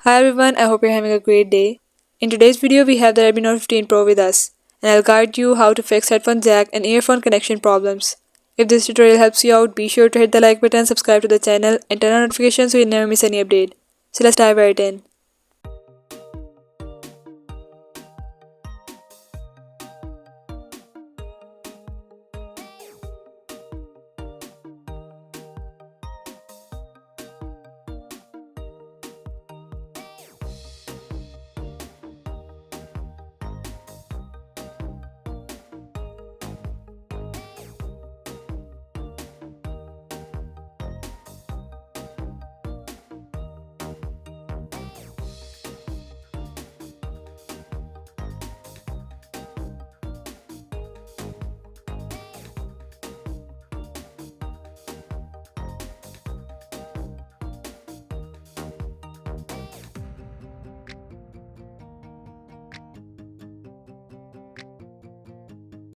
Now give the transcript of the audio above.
Hi everyone, I hope you're having a great day. In today's video, we have the Redmi Note 15 Pro with us, and I'll guide you how to fix headphone jack and earphone connection problems. If this tutorial helps you out, be sure to hit the like button, subscribe to the channel, and turn on notifications so you never miss any update. So let's dive right in.